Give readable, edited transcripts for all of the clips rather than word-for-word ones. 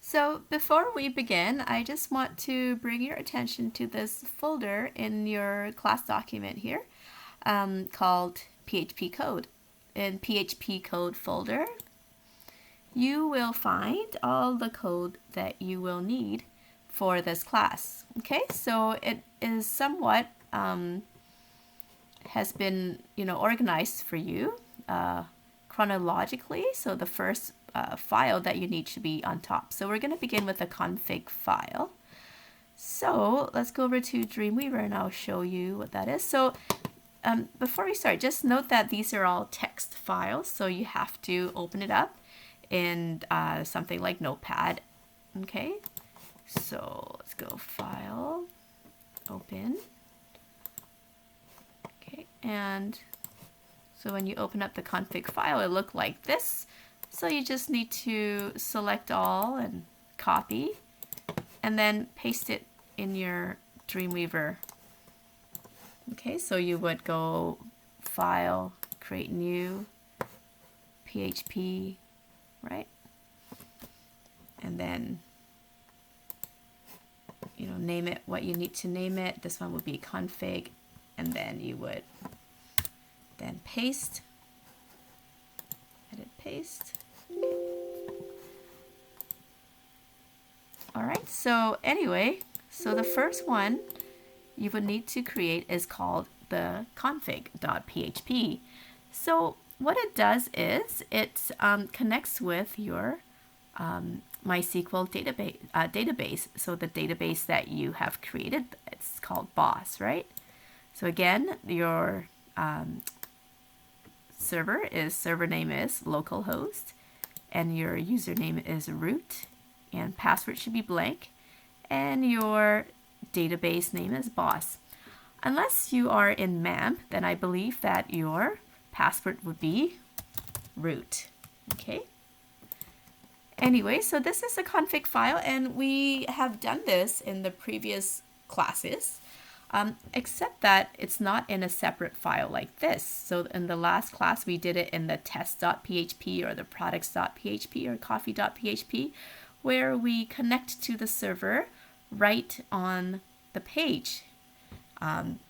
So before we begin, I just want to bring your attention to this folder in your class document here called PHP Code. In PHP Code folder, you will find all the code that you will need for this class. Okay, so it is somewhat has been organized for you chronologically. So the first file that you need should be on top. So we're going to begin with the config file. So let's go over to Dreamweaver and I'll show you what that is. So before we start, just note that these are all text files, so you have to open it up in something like Notepad. Okay, so let's go File, Open. Okay, and so when you open up the config file, it look like this. So you just need to select all and copy, and then paste it in your Dreamweaver. Okay, so you would go File, Create New, PHP, right? And then, name it what you need to name it. This one would be config, and then you would then paste, edit, paste. All right, so anyway, so the first one you would need to create is called the config.php. So what it does is it connects with your MySQL database. So the database that you have created, it's called boss, right? So again, your server name is localhost, and your username is root, and password should be blank, and your database name is boss. Unless you are in MAMP, then I believe that your password would be root. Okay. Anyway, so this is a config file, and we have done this in the previous classes, except that it's not in a separate file like this. So in the last class, we did it in the test.php or the products.php or coffee.php, where we connect to the server right on the page,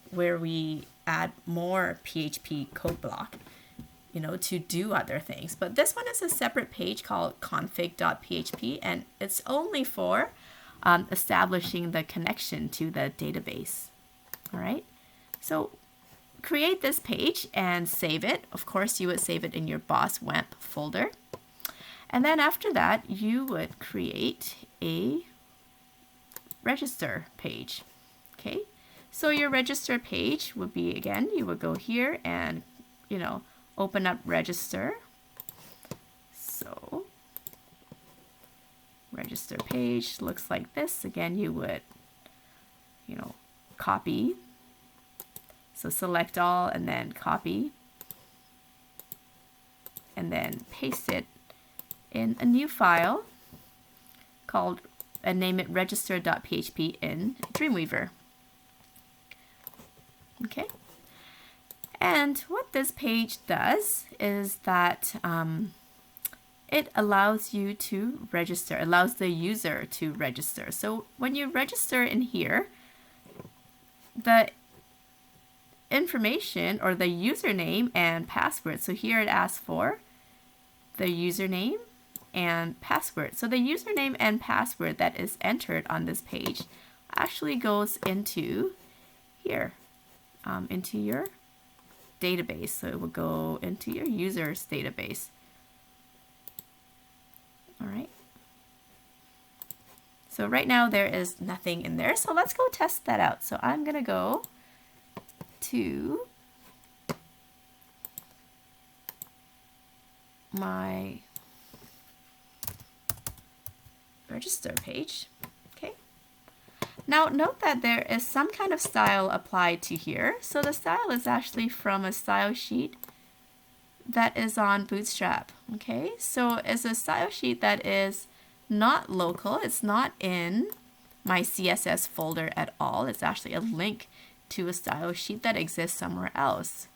where we add more PHP code block, to do other things. But this one is a separate page called config.php, and it's only for establishing the connection to the database. All right, so create this page and save it. Of course, you would save it in your boss WAMP folder. And then after that, you would create a register page. Okay, so your register page would be, again, you would go here and, open up register. So register page looks like this. Again, you would, copy. So select all and then copy. And then paste it in a new file called, and name it register.php in Dreamweaver. Okay. And what this page does is that it allows you to register, allows the user to register. So when you register in here, the information or the username and password, so here it asks for the username and password. So the username and password that is entered on this page actually goes into here, into your database. So it will go into your users database. All right. So right now there is nothing in there. So let's go test that out. So I'm going to go to my register page. Okay. Now note that there is some kind of style applied to here. So the style is actually from a style sheet that is on Bootstrap. Okay, so it's a style sheet that is not local. It's not in my CSS folder at all. It's actually a link to a style sheet that exists somewhere else,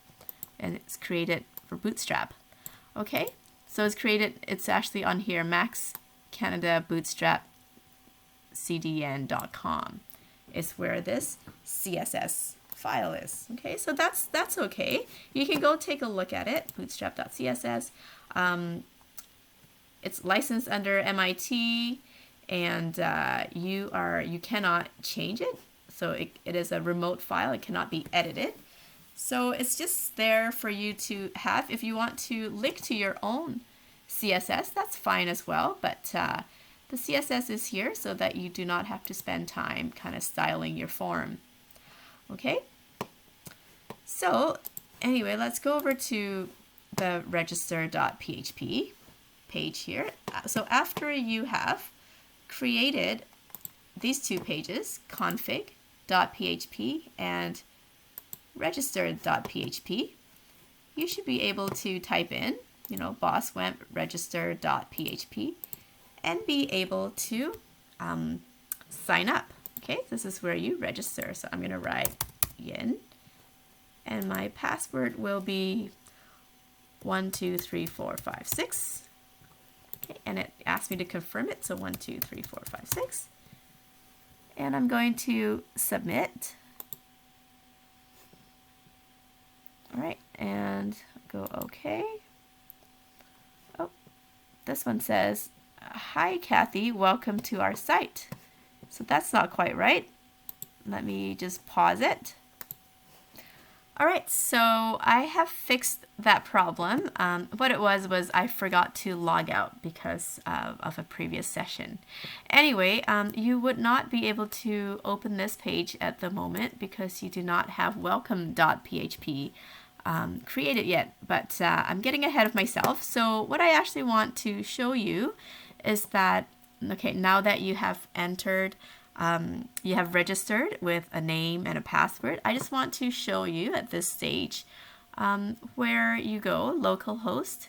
and it's created for Bootstrap. Okay, so it's created, it's actually on here, Max Canada Bootstrap cdn.com is where this CSS file is. Okay, so that's okay. You can go take a look at it, bootstrap.css. It's licensed under MIT, and you cannot change it. So it is a remote file. It cannot be edited. So it's just there for you to have. If you want to link to your own CSS, that's fine as well. But the CSS is here so that you do not have to spend time kind of styling your form. Okay. So anyway, let's go over to the register.php page here. So after you have created these two pages, config.php and register.php, you should be able to type in, bosswemp register.php and be able to sign up. Okay, this is where you register. So I'm going to write yin, and my password will be 123456. Okay, and it asked me to confirm it, so 123456. And I'm going to submit. All right, and go OK. Oh, this one says, "Hi, Kathy, welcome to our site." So that's not quite right. Let me just pause it. All right, so I have fixed that problem. What it was I forgot to log out because of a previous session. Anyway, you would not be able to open this page at the moment because you do not have welcome.php created yet, but I'm getting ahead of myself. So what I actually want to show you is that, okay, now that you have entered, you have registered with a name and a password, I just want to show you at this stage where you go, localhost,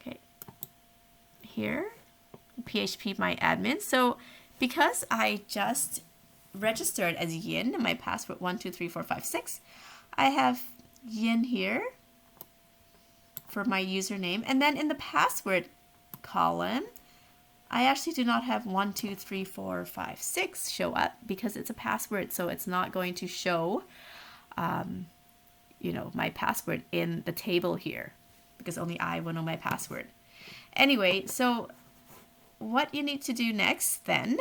okay, here, PHP my admin. So because I just registered as yin and my password 123456, I have yin here for my username, and then in the password column I actually do not have 123456 show up because it's a password, so it's not going to show my password in the table here because only I will know my password. Anyway, so what you need to do next then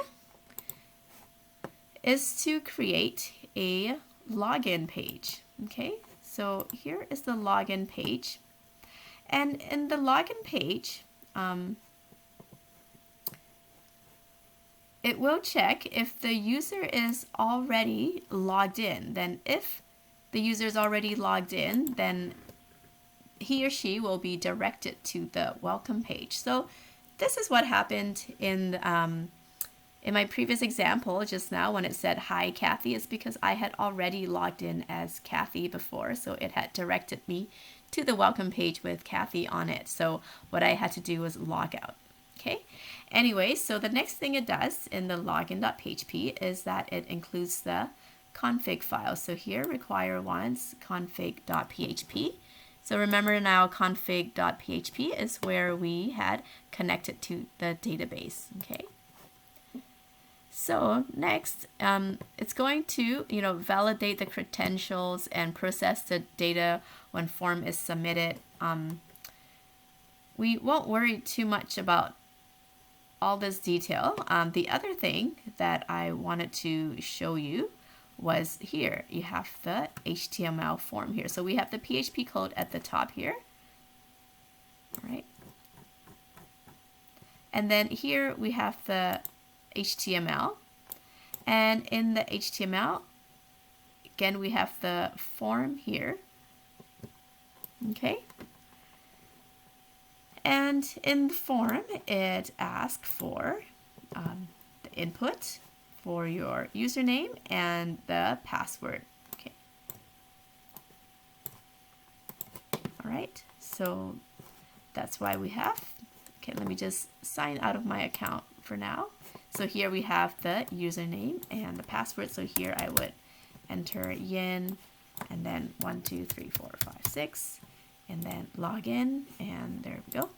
is to create a login page. Okay, so here is the login page, and in the login page it will check if the user is already logged in. Then if the user is already logged in, then he or she will be directed to the welcome page. So this is what happened in my previous example just now when it said, "Hi, Kathy," is because I had already logged in as Kathy before, so it had directed me to the welcome page with Kathy on it. So what I had to do was log out. Okay. Anyway, so the next thing it does in the login.php is that it includes the config file. So here, require once config.php. So remember now, config.php is where we had connected to the database. Okay. So next, it's going to validate the credentials and process the data when form is submitted. We won't worry too much about all this detail. The other thing that I wanted to show you was here. You have the HTML form here. So we have the PHP code at the top here. All right. And then here we have the HTML. And in the HTML, again, we have the form here. Okay. And in the form, it asks for the input for your username and the password. Okay. All right. So that's why we have. Okay, let me just sign out of my account for now. So here we have the username and the password. So here I would enter yin and then 123456. And then log in, and there we go.